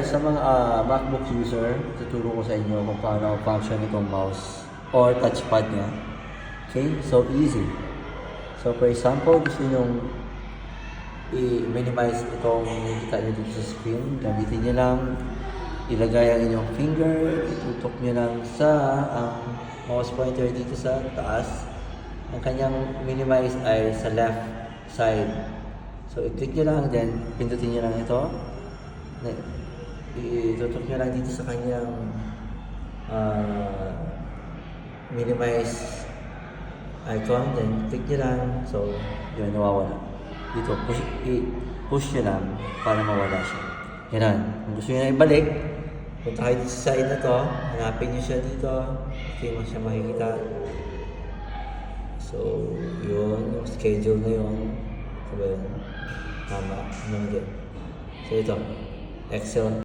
sa mga MacBook user, tuturo ko sa inyo kung paano function itong mouse or touchpad niya. Okay, so easy. So for example, gusto nyo i-minimize itong nakikita nyo dito sa screen. Gamitin nyo lang, ilagay ang inyong finger, itutok nyo lang sa mouse pointer dito sa taas. Ang kanyang minimize ay sa left side. So i-click nyo lang, then pindutin nyo lang ito. Itutok nyo lang dito sa kanyang minimize icon, then click nyo lang. So yun, nawawala. Dito, push nyo lang para mawala siya. Yan. Kung gusto nyo na ibalik, punta kayo dito sa side na to, hanapin nyo siya dito. Okay mo siya makikita. So, yun, yung schedule na yun. So, yun, tama, hindi. So, ito, Excel.